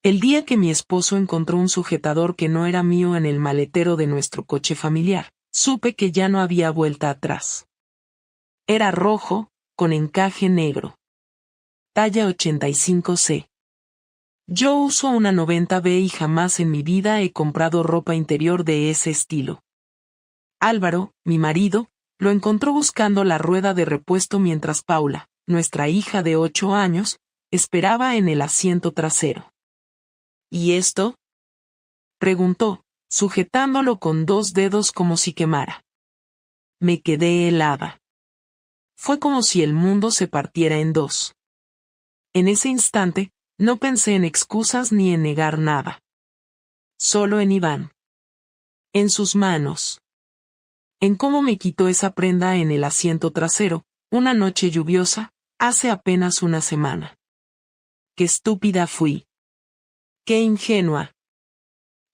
El día que mi esposo encontró un sujetador que no era mío en el maletero de nuestro coche familiar, supe que ya no había vuelta atrás. Era rojo, con encaje negro. Talla 85C. Yo uso una 90B y jamás en mi vida he comprado ropa interior de ese estilo. Álvaro, mi marido, lo encontró buscando la rueda de repuesto mientras Paula, nuestra hija de 8 años, esperaba en el asiento trasero. ¿Y esto?, preguntó, sujetándolo con 2 dedos como si quemara. Me quedé helada. Fue como si el mundo se partiera en dos. En ese instante, no pensé en excusas ni en negar nada. Solo en Iván. En sus manos. En cómo me quitó esa prenda en el asiento trasero, una noche lluviosa, hace apenas una semana. Qué estúpida fui. Qué ingenua.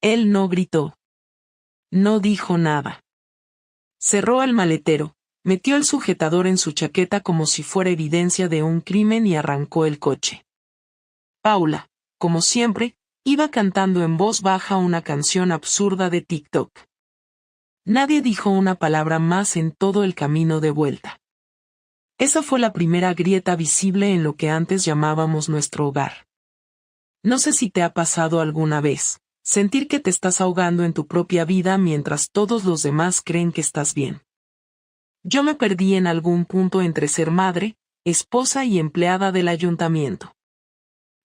Él no gritó. No dijo nada. Cerró el maletero, metió el sujetador en su chaqueta como si fuera evidencia de un crimen y arrancó el coche. Paula, como siempre, iba cantando en voz baja una canción absurda de TikTok. Nadie dijo una palabra más en todo el camino de vuelta. Esa fue la primera grieta visible en lo que antes llamábamos nuestro hogar. No sé si te ha pasado alguna vez, sentir que te estás ahogando en tu propia vida mientras todos los demás creen que estás bien. Yo me perdí en algún punto entre ser madre, esposa y empleada del ayuntamiento.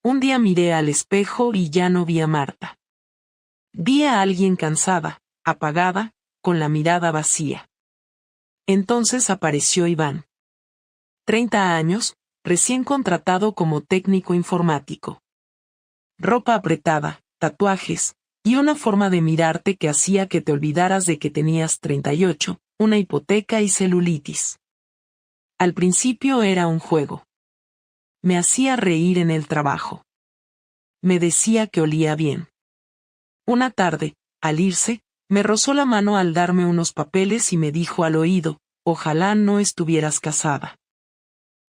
Un día miré al espejo y ya no vi a Marta. Vi a alguien cansada, apagada, con la mirada vacía. Entonces apareció Iván. 30 años, recién contratado como técnico informático. Ropa apretada, tatuajes, y una forma de mirarte que hacía que te olvidaras de que tenías 38, una hipoteca y celulitis. Al principio era un juego. Me hacía reír en el trabajo. Me decía que olía bien. Una tarde, al irse, me rozó la mano al darme unos papeles y me dijo al oído, ojalá no estuvieras casada.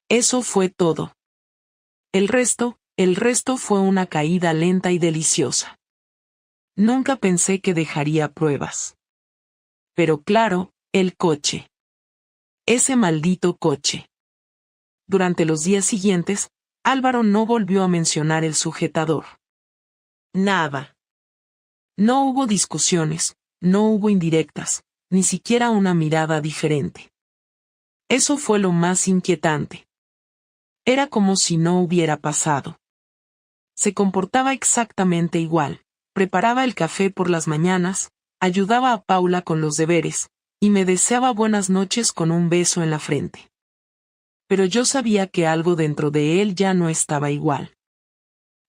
Eso fue todo. El resto fue una caída lenta y deliciosa. Nunca pensé que dejaría pruebas. Pero claro, el coche. Ese maldito coche. Durante los días siguientes, Álvaro no volvió a mencionar el sujetador. Nada. No hubo discusiones, no hubo indirectas, ni siquiera una mirada diferente. Eso fue lo más inquietante. Era como si no hubiera pasado. Se comportaba exactamente igual, preparaba el café por las mañanas, ayudaba a Paula con los deberes, y me deseaba buenas noches con un beso en la frente. Pero yo sabía que algo dentro de él ya no estaba igual.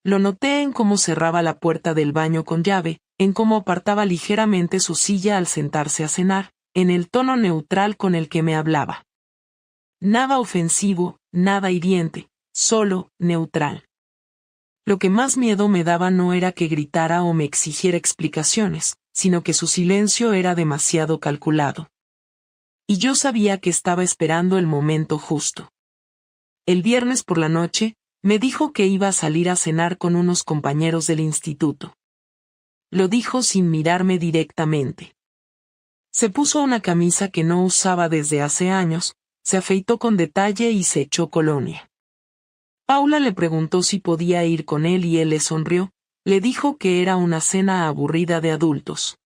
Lo noté en cómo cerraba la puerta del baño con llave, en cómo apartaba ligeramente su silla al sentarse a cenar, en el tono neutral con el que me hablaba. Nada ofensivo, nada hiriente, solo neutral. Lo que más miedo me daba no era que gritara o me exigiera explicaciones, sino que su silencio era demasiado calculado. Y yo sabía que estaba esperando el momento justo. El viernes por la noche, me dijo que iba a salir a cenar con unos compañeros del instituto. Lo dijo sin mirarme directamente. Se puso una camisa que no usaba desde hace años, se afeitó con detalle y se echó colonia. Paula le preguntó si podía ir con él y él le sonrió, le dijo que era una cena aburrida de adultos.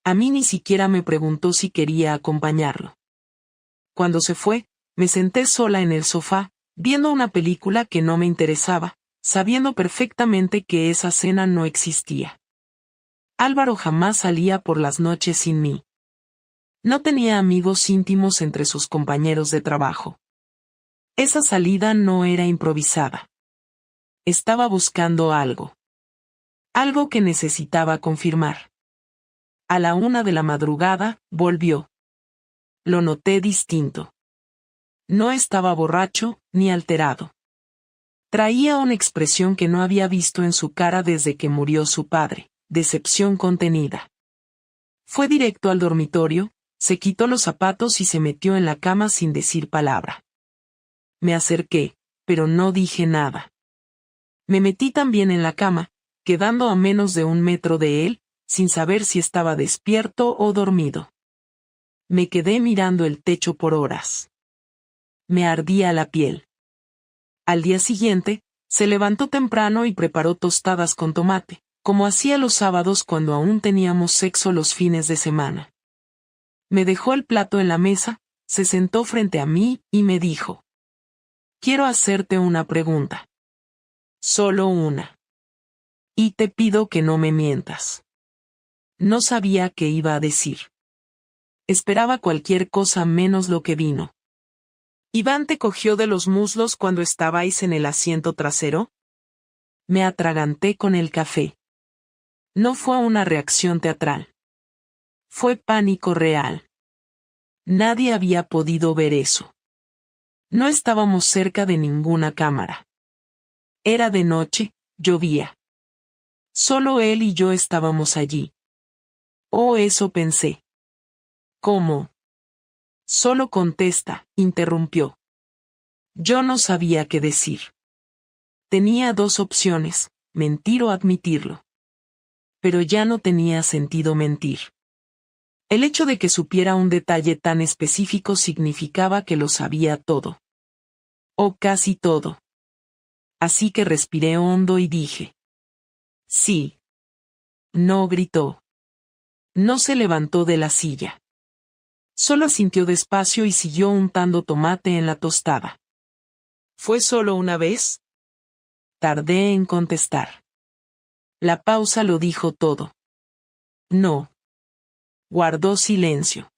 A mí ni siquiera me preguntó si quería acompañarlo. Cuando se fue, me senté sola en el sofá, viendo una película que no me interesaba, sabiendo perfectamente que esa cena no existía. Álvaro jamás salía por las noches sin mí. No tenía amigos íntimos entre sus compañeros de trabajo. Esa salida no era improvisada. Estaba buscando algo. Algo que necesitaba confirmar. A la 1 de la madrugada, volvió. Lo noté distinto. No estaba borracho, ni alterado. Traía una expresión que no había visto en su cara desde que murió su padre, decepción contenida. Fue directo al dormitorio, se quitó los zapatos y se metió en la cama sin decir palabra. Me acerqué, pero no dije nada. Me metí también en la cama, quedando a menos de 1 metro de él, sin saber si estaba despierto o dormido. Me quedé mirando el techo por horas. Me ardía la piel. Al día siguiente, se levantó temprano y preparó tostadas con tomate, como hacía los sábados cuando aún teníamos sexo los fines de semana. Me dejó el plato en la mesa, se sentó frente a mí y me dijo: «Quiero hacerte una pregunta. Solo una. Y te pido que no me mientas». No sabía qué iba a decir. Esperaba cualquier cosa menos lo que vino. «¿Iván te cogió de los muslos cuando estabais en el asiento trasero?» Me atraganté con el café. No fue una reacción teatral. Fue pánico real. Nadie había podido ver eso. No estábamos cerca de ninguna cámara. Era de noche, llovía. Solo él y yo estábamos allí. Oh, eso pensé. ¿Cómo? Solo contesta, interrumpió. Yo no sabía qué decir. Tenía dos opciones, mentir o admitirlo. Pero ya no tenía sentido mentir. El hecho de que supiera un detalle tan específico significaba que lo sabía todo. O casi todo. Así que respiré hondo y dije: «Sí». No gritó. No se levantó de la silla. Solo asintió despacio y siguió untando tomate en la tostada. «¿Fue solo una vez?» Tardé en contestar. La pausa lo dijo todo. No. Guardó silencio.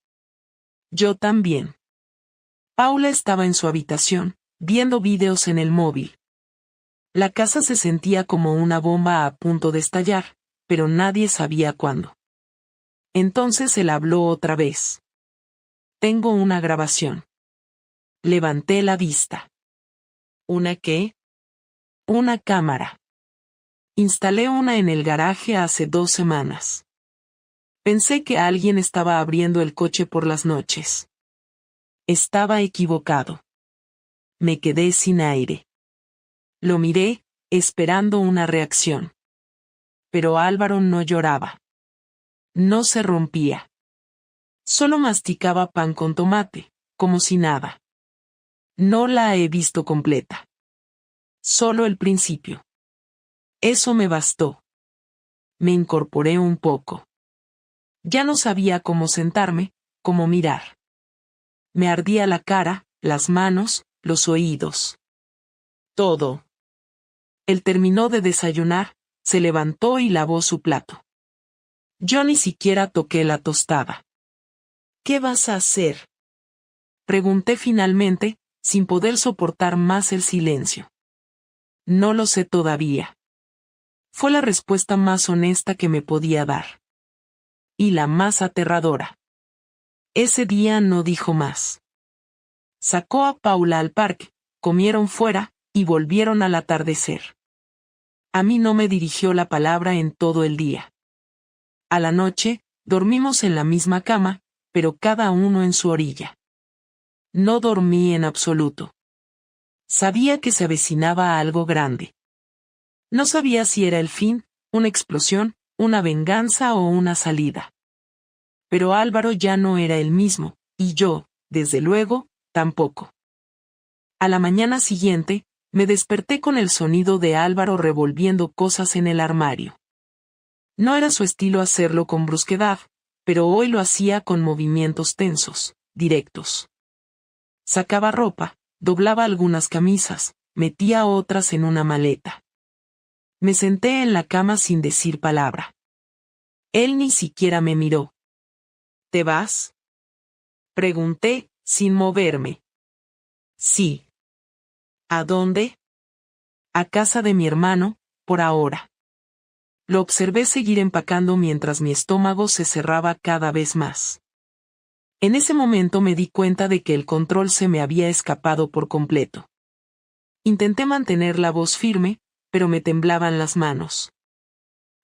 Yo también. Paula estaba en su habitación, viendo vídeos en el móvil. La casa se sentía como una bomba a punto de estallar, pero nadie sabía cuándo. Entonces él habló otra vez. «Tengo una grabación». Levanté la vista. ¿Una qué? Una cámara. Instalé una en el garaje hace 2 semanas. Pensé que alguien estaba abriendo el coche por las noches. Estaba equivocado. Me quedé sin aire. Lo miré, esperando una reacción. Pero Álvaro no lloraba. No se rompía. Solo masticaba pan con tomate, como si nada. No la he visto completa. Solo el principio. Eso me bastó. Me incorporé un poco. Ya no sabía cómo sentarme, cómo mirar. Me ardía la cara, las manos, los oídos. Todo. Él terminó de desayunar, se levantó y lavó su plato. Yo ni siquiera toqué la tostada. «¿Qué vas a hacer?», pregunté finalmente, sin poder soportar más el silencio. «No lo sé todavía». Fue la respuesta más honesta que me podía dar. Y la más aterradora. Ese día no dijo más. Sacó a Paula al parque, comieron fuera, y volvieron al atardecer. A mí no me dirigió la palabra en todo el día. A la noche, dormimos en la misma cama, pero cada uno en su orilla. No dormí en absoluto. Sabía que se avecinaba algo grande. No sabía si era el fin, una explosión, una venganza o una salida. Pero Álvaro ya no era el mismo, y yo, desde luego, tampoco. A la mañana siguiente, me desperté con el sonido de Álvaro revolviendo cosas en el armario. No era su estilo hacerlo con brusquedad, pero hoy lo hacía con movimientos tensos, directos. Sacaba ropa, doblaba algunas camisas, metía otras en una maleta. Me senté en la cama sin decir palabra. Él ni siquiera me miró. «¿Te vas?», pregunté, sin moverme. «Sí». «¿A dónde?». «A casa de mi hermano, por ahora». Lo observé seguir empacando mientras mi estómago se cerraba cada vez más. En ese momento me di cuenta de que el control se me había escapado por completo. Intenté mantener la voz firme, pero me temblaban las manos.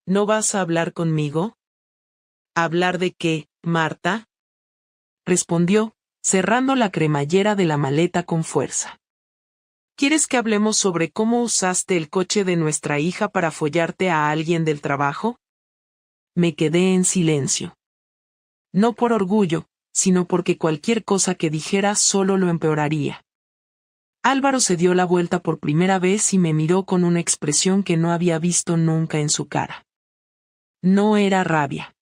«¿No vas a hablar conmigo?». «¿Hablar de qué, Marta?», respondió, cerrando la cremallera de la maleta con fuerza. ¿Quieres que hablemos sobre cómo usaste el coche de nuestra hija para follarte a alguien del trabajo? Me quedé en silencio. No por orgullo, sino porque cualquier cosa que dijera solo lo empeoraría. Álvaro se dio la vuelta por primera vez y me miró con una expresión que no había visto nunca en su cara. No era rabia.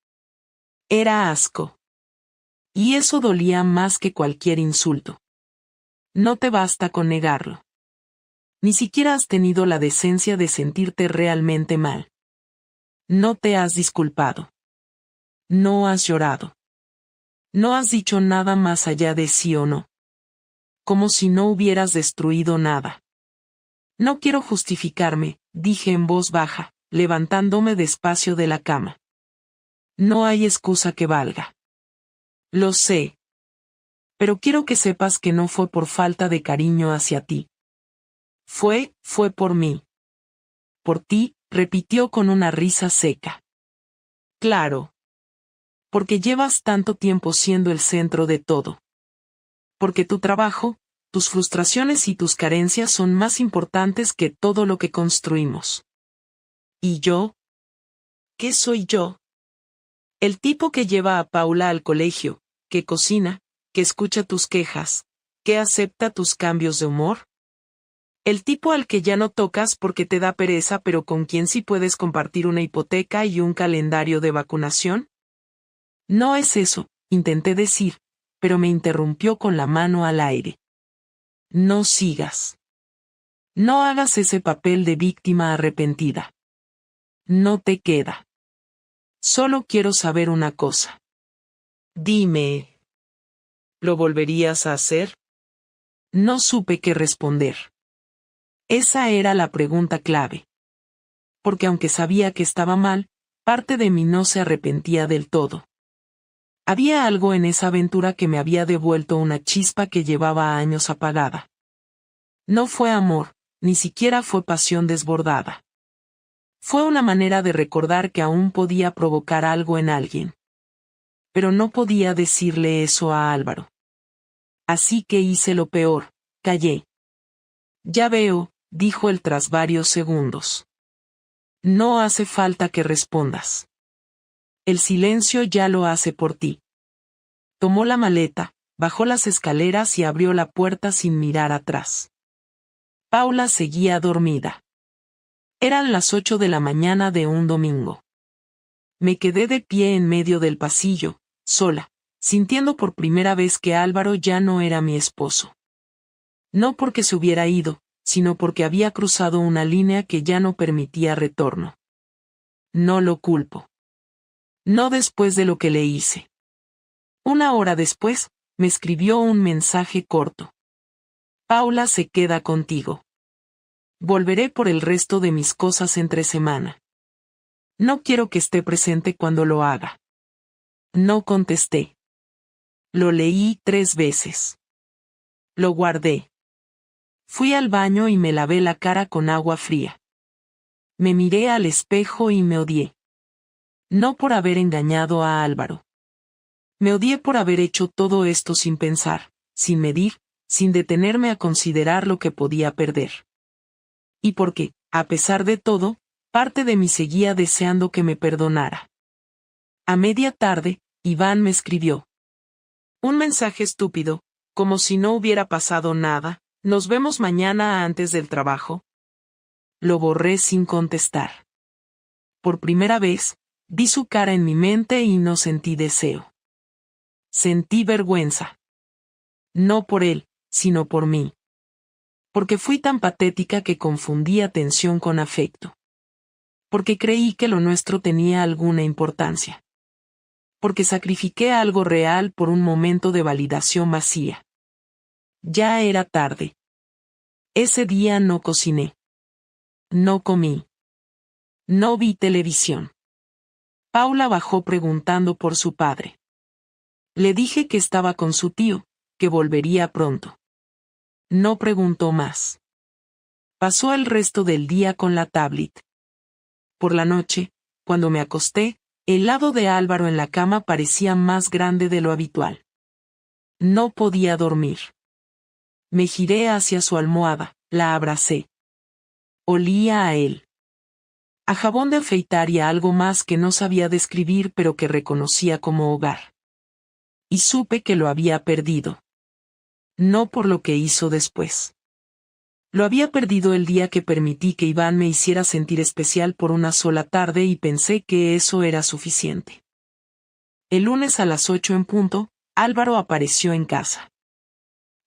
Era asco. Y eso dolía más que cualquier insulto. No te basta con negarlo. Ni siquiera has tenido la decencia de sentirte realmente mal. No te has disculpado. No has llorado. No has dicho nada más allá de sí o no. Como si no hubieras destruido nada. No quiero justificarme, dije en voz baja, levantándome despacio de la cama. No hay excusa que valga. Lo sé. Pero quiero que sepas que no fue por falta de cariño hacia ti. Fue por mí. Por ti, repitió con una risa seca. Claro. Porque llevas tanto tiempo siendo el centro de todo. Porque tu trabajo, tus frustraciones y tus carencias son más importantes que todo lo que construimos. ¿Y yo? ¿Qué soy yo? El tipo que lleva a Paula al colegio, que cocina, que escucha tus quejas, que acepta tus cambios de humor. El tipo al que ya no tocas porque te da pereza pero con quien sí puedes compartir una hipoteca y un calendario de vacunación. No es eso, intenté decir, pero me interrumpió con la mano al aire. No sigas. No hagas ese papel de víctima arrepentida. No te queda. Solo quiero saber una cosa. Dime. ¿Lo volverías a hacer? No supe qué responder. Esa era la pregunta clave. Porque aunque sabía que estaba mal, parte de mí no se arrepentía del todo. Había algo en esa aventura que me había devuelto una chispa que llevaba años apagada. No fue amor, ni siquiera fue pasión desbordada. Fue una manera de recordar que aún podía provocar algo en alguien. Pero no podía decirle eso a Álvaro. Así que hice lo peor, callé. Ya veo, dijo él tras varios segundos. No hace falta que respondas. El silencio ya lo hace por ti. Tomó la maleta, bajó las escaleras y abrió la puerta sin mirar atrás. Paula seguía dormida. Eran las 8 de la mañana de un domingo. Me quedé de pie en medio del pasillo, sola, sintiendo por primera vez que Álvaro ya no era mi esposo. No porque se hubiera ido, sino porque había cruzado una línea que ya no permitía retorno. No lo culpo. No después de lo que le hice. Una hora después, me escribió un mensaje corto. Paula se queda contigo. Volveré por el resto de mis cosas entre semana. No quiero que esté presente cuando lo haga. No contesté. Lo leí 3 veces. Lo guardé. Fui al baño y me lavé la cara con agua fría. Me miré al espejo y me odié. No por haber engañado a Álvaro. Me odié por haber hecho todo esto sin pensar, sin medir, sin detenerme a considerar lo que podía perder. Y porque, a pesar de todo, parte de mí seguía deseando que me perdonara. A media tarde, Iván me escribió. Un mensaje estúpido, como si no hubiera pasado nada. ¿Nos vemos mañana antes del trabajo? Lo borré sin contestar. Por primera vez, vi su cara en mi mente y no sentí deseo. Sentí vergüenza. No por él, sino por mí. Porque fui tan patética que confundí atención con afecto. Porque creí que lo nuestro tenía alguna importancia. Porque sacrifiqué algo real por un momento de validación vacía. Ya era tarde. Ese día no cociné. No comí. No vi televisión. Paula bajó preguntando por su padre. Le dije que estaba con su tío, que volvería pronto. No preguntó más. Pasó el resto del día con la tablet. Por la noche, cuando me acosté, el lado de Álvaro en la cama parecía más grande de lo habitual. No podía dormir. Me giré hacia su almohada, La abracé. Olía a él. A jabón de afeitar y a algo más que no sabía describir pero que reconocía como hogar. Y supe que lo había perdido. No por lo que hizo después. Lo había perdido el día que permití que Iván me hiciera sentir especial por una sola tarde y pensé que eso era suficiente. El lunes a las 8 en punto, Álvaro apareció en casa.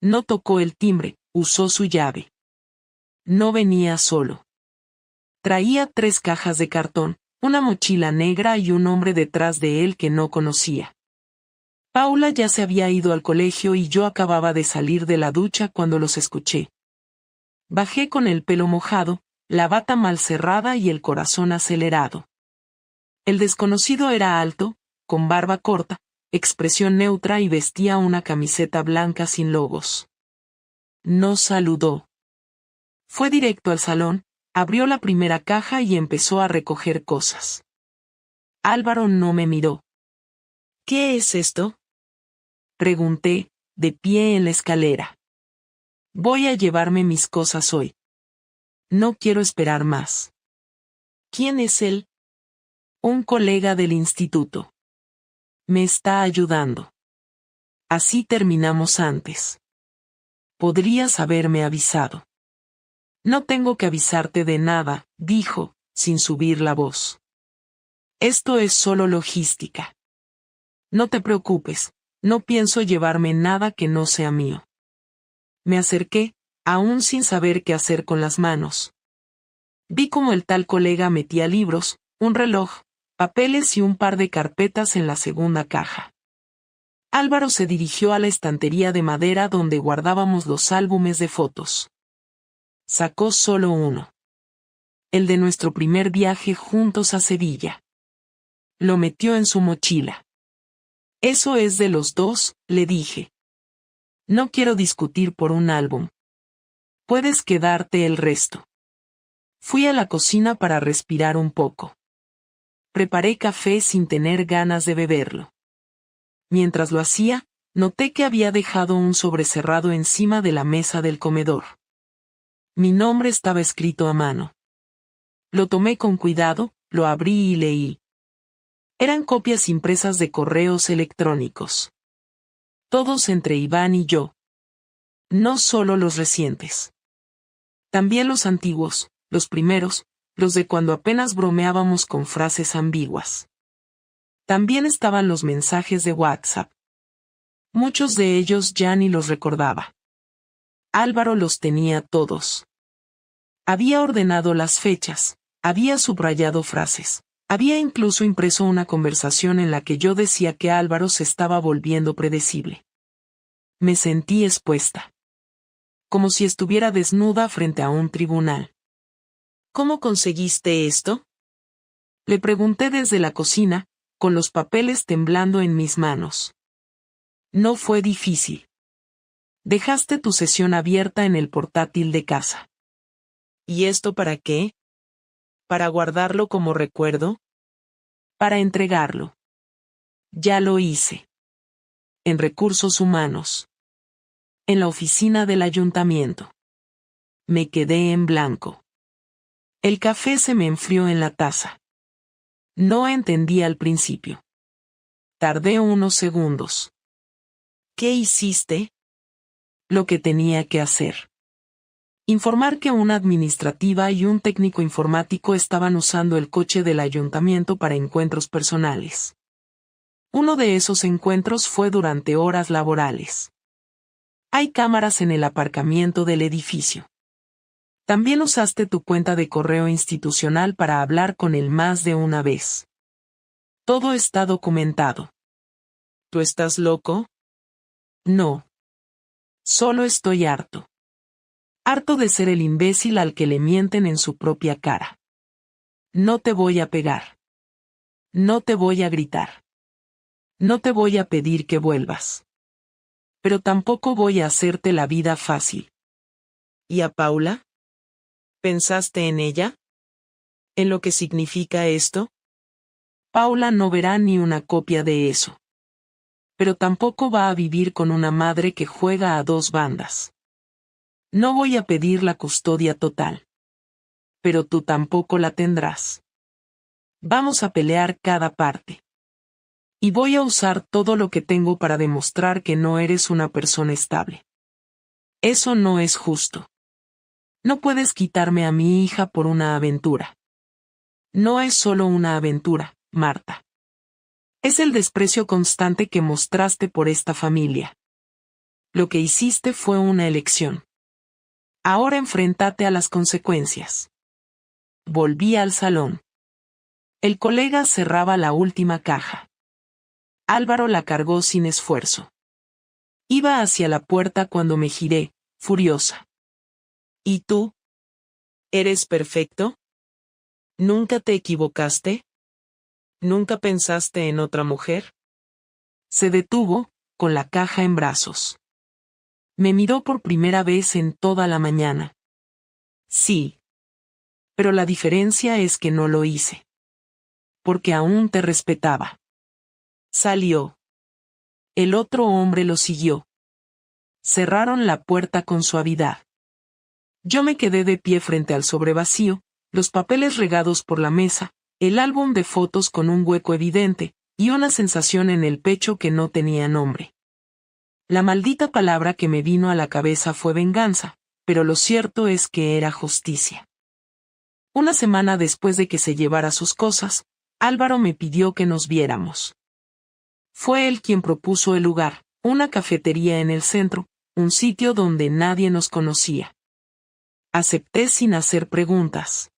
No tocó el timbre, usó su llave. No venía solo. Traía 3 cajas de cartón, una mochila negra y un hombre detrás de él que no conocía. Paula ya se había ido al colegio y yo acababa de salir de la ducha cuando los escuché. Bajé con el pelo mojado, la bata mal cerrada y el corazón acelerado. El desconocido era alto, con barba corta, expresión neutra y vestía una camiseta blanca sin logos. No saludó. Fue directo al salón, abrió la primera caja y empezó a recoger cosas. Álvaro no me miró. ¿Qué es esto?, pregunté, de pie en la escalera. Voy a llevarme mis cosas hoy. No quiero esperar más. ¿Quién es él? Un colega del instituto. Me está ayudando. Así terminamos antes. Podrías haberme avisado. No tengo que avisarte de nada, dijo, sin subir la voz. Esto es solo logística. No te preocupes, no pienso llevarme nada que no sea mío. Me acerqué, aún sin saber qué hacer con las manos. Vi cómo el tal colega metía libros, un reloj, papeles y un par de carpetas en la segunda caja. Álvaro se dirigió a la estantería de madera donde guardábamos los álbumes de fotos. Sacó solo uno. El de nuestro primer viaje juntos a Sevilla. Lo metió en su mochila. Eso es de los 2, le dije. No quiero discutir por un álbum. Puedes quedarte el resto. Fui a la cocina para respirar un poco. Preparé café sin tener ganas de beberlo. Mientras lo hacía, noté que había dejado un sobrecerrado encima de la mesa del comedor. Mi nombre estaba escrito a mano. Lo tomé con cuidado, lo abrí y leí. Eran copias impresas de correos electrónicos. Todos entre Iván y yo. No solo los recientes. También los antiguos, los primeros, los de cuando apenas bromeábamos con frases ambiguas. También estaban los mensajes de WhatsApp. Muchos de ellos ya ni los recordaba. Álvaro los tenía todos. Había ordenado las fechas, había subrayado frases, había incluso impreso una conversación en la que yo decía que Álvaro se estaba volviendo predecible. Me sentí expuesta. Como si estuviera desnuda frente a un tribunal. ¿Cómo conseguiste esto?, le pregunté desde la cocina, con los papeles temblando en mis manos. No fue difícil. Dejaste tu sesión abierta en el portátil de casa. ¿Y esto para qué? ¿Para guardarlo como recuerdo? Para entregarlo. Ya lo hice. En Recursos Humanos. En la oficina del ayuntamiento. Me quedé en blanco. El café se me enfrió en la taza. No entendí al principio. Tardé unos segundos. ¿Qué hiciste? Lo que tenía que hacer. Informar que una administrativa y un técnico informático estaban usando el coche del ayuntamiento para encuentros personales. Uno de esos encuentros fue durante horas laborales. Hay cámaras en el aparcamiento del edificio. También usaste tu cuenta de correo institucional para hablar con él más de una vez. Todo está documentado. ¿Tú estás loco? No. Solo estoy harto. Harto de ser el imbécil al que le mienten en su propia cara. No te voy a pegar. No te voy a gritar. No te voy a pedir que vuelvas. Pero tampoco voy a hacerte la vida fácil. ¿Y a Paula? ¿Pensaste en ella? ¿En lo que significa esto? Paula no verá ni una copia de eso. Pero tampoco va a vivir con una madre que juega a 2 bandas. No voy a pedir la custodia total. Pero tú tampoco la tendrás. Vamos a pelear cada parte. Y voy a usar todo lo que tengo para demostrar que no eres una persona estable. Eso no es justo. No puedes quitarme a mi hija por una aventura. No es solo una aventura, Marta. Es el desprecio constante que mostraste por esta familia. Lo que hiciste fue una elección. Ahora enfréntate a las consecuencias. Volví al salón. El colega cerraba la última caja. Álvaro la cargó sin esfuerzo. Iba hacia la puerta cuando me giré, furiosa. ¿Y tú? ¿Eres perfecto? ¿Nunca te equivocaste? ¿Nunca pensaste en otra mujer? Se detuvo, con la caja en brazos. Me miró por primera vez en toda la mañana. Sí. Pero la diferencia es que no lo hice. Porque aún te respetaba. Salió. El otro hombre lo siguió. Cerraron la puerta con suavidad. Yo me quedé de pie frente al sobre vacío, los papeles regados por la mesa, el álbum de fotos con un hueco evidente, y una sensación en el pecho que no tenía nombre. La maldita palabra que me vino a la cabeza fue venganza, pero lo cierto es que era justicia. Una semana después de que se llevara sus cosas, Álvaro me pidió que nos viéramos. Fue él quien propuso el lugar, una cafetería en el centro, un sitio donde nadie nos conocía. Acepté sin hacer preguntas.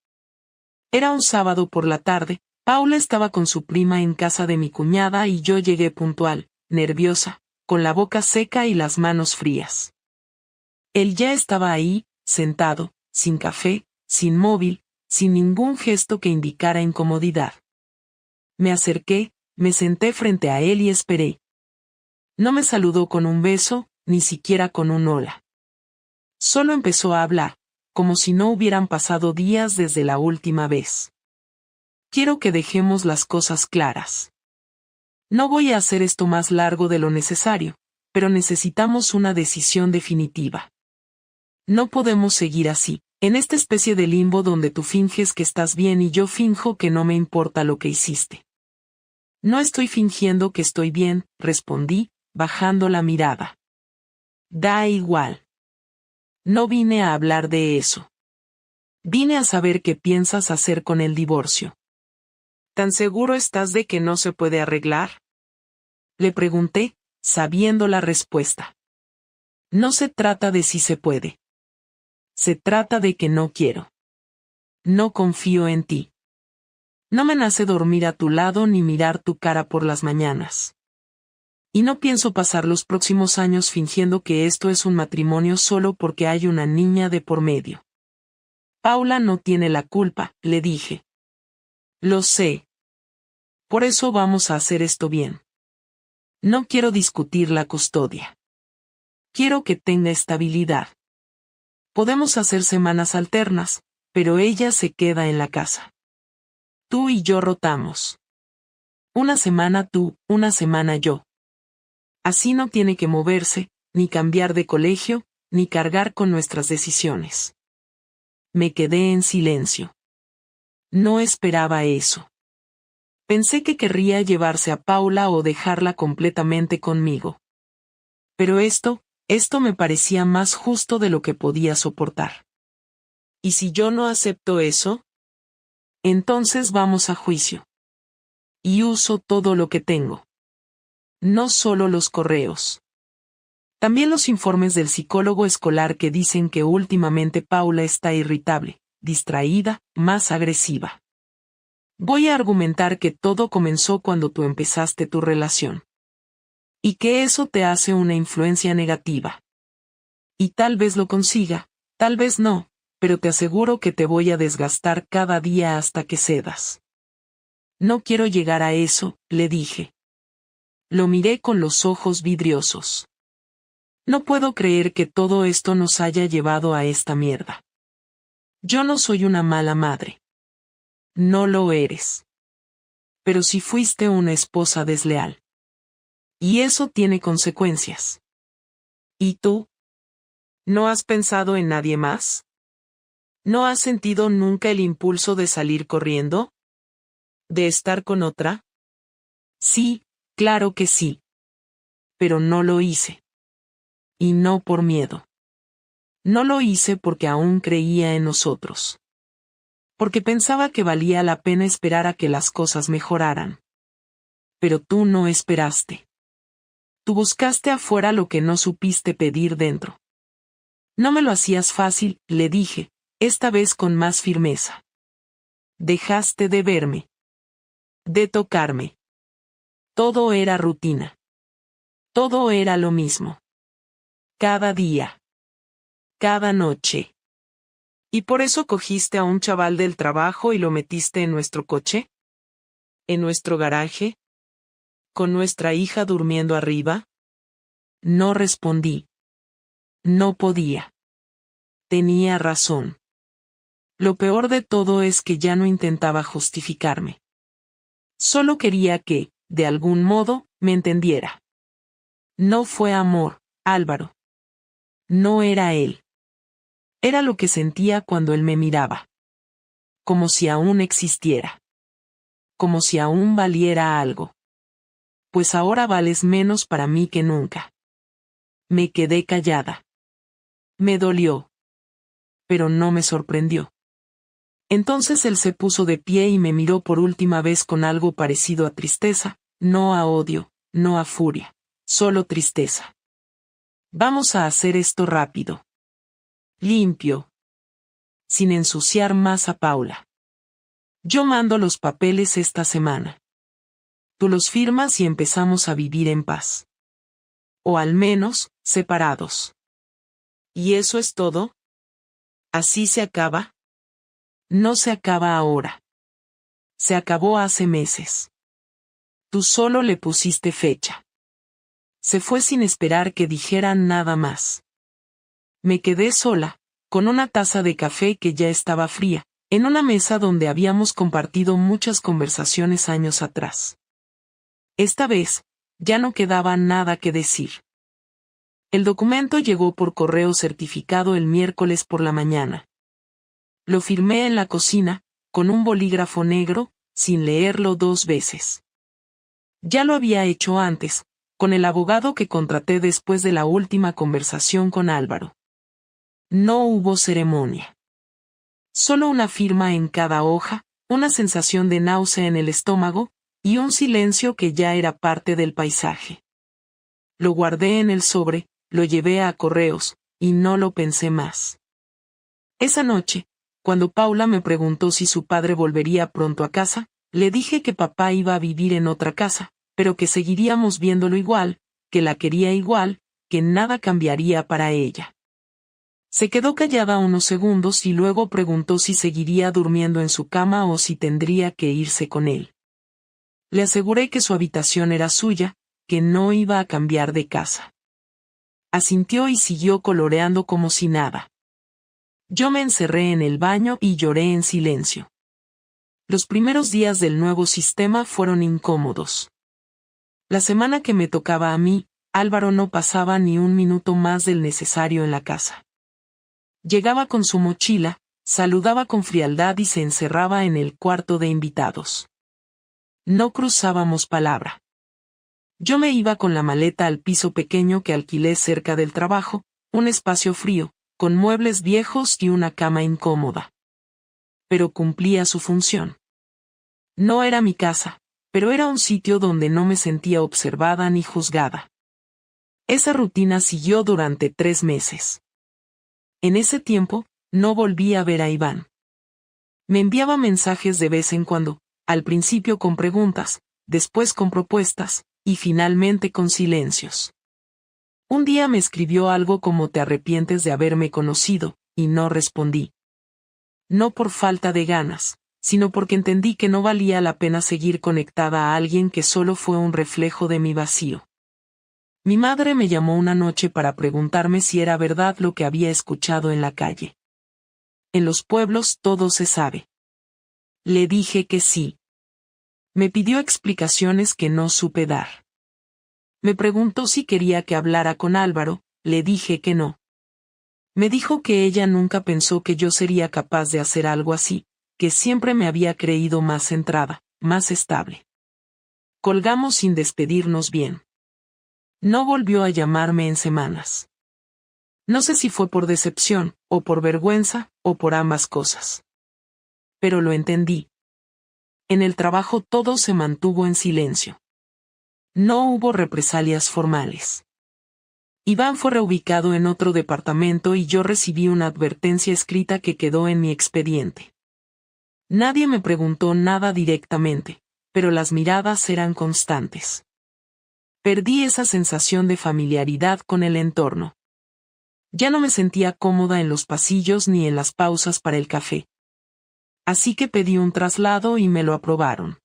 Era un sábado por la tarde, Paula estaba con su prima en casa de mi cuñada y yo llegué puntual, nerviosa, con la boca seca y las manos frías. Él ya estaba ahí, sentado, sin café, sin móvil, sin ningún gesto que indicara incomodidad. Me acerqué, me senté frente a él y esperé. No me saludó con un beso, ni siquiera con un hola. Solo empezó a hablar, como si no hubieran pasado días desde la última vez. Quiero que dejemos las cosas claras. No voy a hacer esto más largo de lo necesario, pero necesitamos una decisión definitiva. No podemos seguir así, en esta especie de limbo donde tú finges que estás bien y yo finjo que no me importa lo que hiciste. No estoy fingiendo que estoy bien, respondí, bajando la mirada. Da igual. No vine a hablar de eso. Vine a saber qué piensas hacer con el divorcio. ¿Tan seguro estás de que no se puede arreglar? Le pregunté, sabiendo la respuesta. No se trata de si se puede. Se trata de que no quiero. No confío en ti. No me nace dormir a tu lado ni mirar tu cara por las mañanas. Y no pienso pasar los próximos años fingiendo que esto es un matrimonio solo porque hay una niña de por medio. Paula no tiene la culpa, le dije. Lo sé. Por eso vamos a hacer esto bien. No quiero discutir la custodia. Quiero que tenga estabilidad. Podemos hacer semanas alternas, pero ella se queda en la casa. Tú y yo rotamos. Una semana tú, una semana yo. Así no tiene que moverse, ni cambiar de colegio, ni cargar con nuestras decisiones. Me quedé en silencio. No esperaba eso. Pensé que querría llevarse a Paula o dejarla completamente conmigo. Pero esto me parecía más justo de lo que podía soportar. ¿Y si yo no acepto eso? Entonces vamos a juicio. Y uso todo lo que tengo. No solo los correos. También los informes del psicólogo escolar que dicen que últimamente Paula está irritable, distraída, más agresiva. Voy a argumentar que todo comenzó cuando tú empezaste tu relación. Y que eso te hace una influencia negativa. Y tal vez lo consiga, tal vez no, pero te aseguro que te voy a desgastar cada día hasta que cedas. No quiero llegar a eso, le dije. Lo miré con los ojos vidriosos. No puedo creer que todo esto nos haya llevado a esta mierda. Yo no soy una mala madre. No lo eres. Pero sí fuiste una esposa desleal. Y eso tiene consecuencias. ¿Y tú? ¿No has pensado en nadie más? ¿No has sentido nunca el impulso de salir corriendo? ¿De estar con otra? Sí, claro que sí. Pero no lo hice. Y no por miedo. No lo hice porque aún creía en nosotros. Porque pensaba que valía la pena esperar a que las cosas mejoraran. Pero tú no esperaste. Tú buscaste afuera lo que no supiste pedir dentro. No me lo hacías fácil, le dije, esta vez con más firmeza. Dejaste de verme. De tocarme. Todo era rutina. Todo era lo mismo. Cada día. Cada noche. ¿Y por eso cogiste a un chaval del trabajo y lo metiste en nuestro coche? ¿En nuestro garaje? ¿Con nuestra hija durmiendo arriba? No respondí. No podía. Tenía razón. Lo peor de todo es que ya no intentaba justificarme. Solo quería que, de algún modo, me entendiera. No fue amor, Álvaro. No era él. Era lo que sentía cuando él me miraba. Como si aún existiera. Como si aún valiera algo. Pues ahora vales menos para mí que nunca. Me quedé callada. Me dolió. Pero no me sorprendió. Entonces él se puso de pie y me miró por última vez con algo parecido a tristeza, no a odio, no a furia, solo tristeza. Vamos a hacer esto rápido. Limpio. Sin ensuciar más a Paula. Yo mando los papeles esta semana. Tú los firmas y empezamos a vivir en paz. O al menos, separados. ¿Y eso es todo? ¿Así se acaba? No se acaba ahora. Se acabó hace meses. Tú solo le pusiste fecha. Se fue sin esperar que dijeran nada más. Me quedé sola, con una taza de café que ya estaba fría, en una mesa donde habíamos compartido muchas conversaciones años atrás. Esta vez, ya no quedaba nada que decir. El documento llegó por correo certificado el miércoles por la mañana. Lo firmé en la cocina, con un bolígrafo negro, sin leerlo 2 veces. Ya lo había hecho antes, con el abogado que contraté después de la última conversación con Álvaro. No hubo ceremonia. Solo una firma en cada hoja, una sensación de náusea en el estómago, y un silencio que ya era parte del paisaje. Lo guardé en el sobre, lo llevé a correos, y no lo pensé más. Esa noche, cuando Paula me preguntó si su padre volvería pronto a casa, le dije que papá iba a vivir en otra casa, pero que seguiríamos viéndolo igual, que la quería igual, que nada cambiaría para ella. Se quedó callada unos segundos y luego preguntó si seguiría durmiendo en su cama o si tendría que irse con él. Le aseguré que su habitación era suya, que no iba a cambiar de casa. Asintió y siguió coloreando como si nada. Yo me encerré en el baño y lloré en silencio. Los primeros días del nuevo sistema fueron incómodos. La semana que me tocaba a mí, Álvaro no pasaba ni un minuto más del necesario en la casa. Llegaba con su mochila, saludaba con frialdad y se encerraba en el cuarto de invitados. No cruzábamos palabra. Yo me iba con la maleta al piso pequeño que alquilé cerca del trabajo, un espacio frío, con muebles viejos y una cama incómoda. Pero cumplía su función. No era mi casa, pero era un sitio donde no me sentía observada ni juzgada. Esa rutina siguió durante 3 meses. En ese tiempo, no volví a ver a Iván. Me enviaba mensajes de vez en cuando, al principio con preguntas, después con propuestas, y finalmente con silencios. Un día me escribió algo como «¿Te arrepientes de haberme conocido?», y no respondí. No por falta de ganas, sino porque entendí que no valía la pena seguir conectada a alguien que solo fue un reflejo de mi vacío. Mi madre me llamó una noche para preguntarme si era verdad lo que había escuchado en la calle. En los pueblos todo se sabe. Le dije que sí. Me pidió explicaciones que no supe dar. Me preguntó si quería que hablara con Álvaro, le dije que no. Me dijo que ella nunca pensó que yo sería capaz de hacer algo así, que siempre me había creído más centrada, más estable. Colgamos sin despedirnos bien. No volvió a llamarme en semanas. No sé si fue por decepción, o por vergüenza, o por ambas cosas. Pero lo entendí. En el trabajo todo se mantuvo en silencio. No hubo represalias formales. Iván fue reubicado en otro departamento y yo recibí una advertencia escrita que quedó en mi expediente. Nadie me preguntó nada directamente, pero las miradas eran constantes. Perdí esa sensación de familiaridad con el entorno. Ya no me sentía cómoda en los pasillos ni en las pausas para el café. Así que pedí un traslado y me lo aprobaron.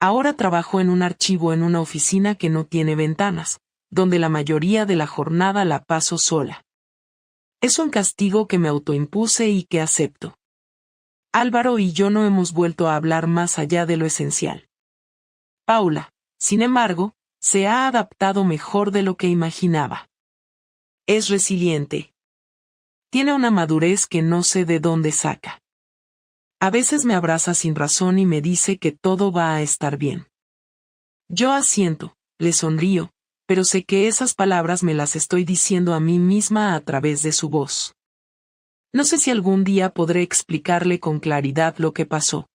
Ahora trabajo en un archivo en una oficina que no tiene ventanas, donde la mayoría de la jornada la paso sola. Es un castigo que me autoimpuse y que acepto. Álvaro y yo no hemos vuelto a hablar más allá de lo esencial. Paula, sin embargo, se ha adaptado mejor de lo que imaginaba. Es resiliente. Tiene una madurez que no sé de dónde saca. A veces me abraza sin razón y me dice que todo va a estar bien. Yo asiento, le sonrío, pero sé que esas palabras me las estoy diciendo a mí misma a través de su voz. No sé si algún día podré explicarle con claridad lo que pasó.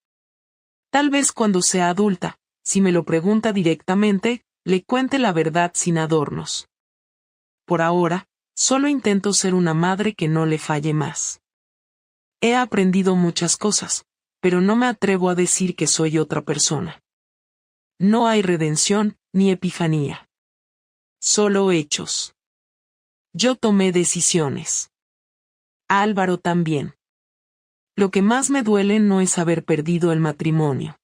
Tal vez cuando sea adulta, si me lo pregunta directamente, le cuente la verdad sin adornos. Por ahora, solo intento ser una madre que no le falle más. He aprendido muchas cosas, pero no me atrevo a decir que soy otra persona. No hay redención, ni epifanía. Solo hechos. Yo tomé decisiones. Álvaro también. Lo que más me duele no es haber perdido el matrimonio.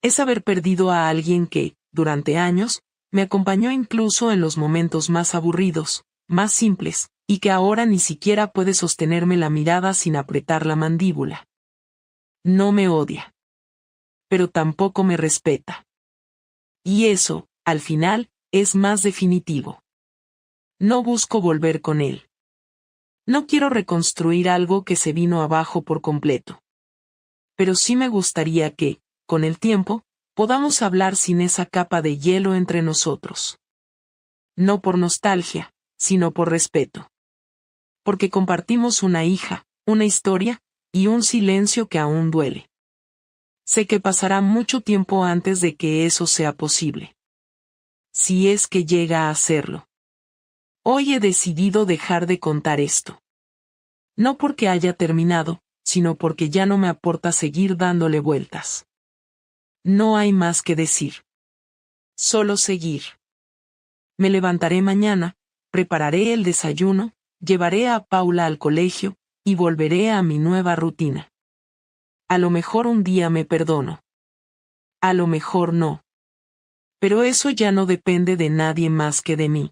Es haber perdido a alguien que, durante años, me acompañó incluso en los momentos más aburridos, más simples, y que ahora ni siquiera puede sostenerme la mirada sin apretar la mandíbula. No me odia. Pero tampoco me respeta. Y eso, al final, es más definitivo. No busco volver con él. No quiero reconstruir algo que se vino abajo por completo. Pero sí me gustaría que, con el tiempo, podamos hablar sin esa capa de hielo entre nosotros. No por nostalgia, sino por respeto. Porque compartimos una hija, una historia, y un silencio que aún duele. Sé que pasará mucho tiempo antes de que eso sea posible. Si es que llega a hacerlo. Hoy he decidido dejar de contar esto. No porque haya terminado, sino porque ya no me aporta seguir dándole vueltas. No hay más que decir. Solo seguir. Me levantaré mañana, prepararé el desayuno, llevaré a Paula al colegio, y volveré a mi nueva rutina. A lo mejor un día me perdono. A lo mejor no. Pero eso ya no depende de nadie más que de mí.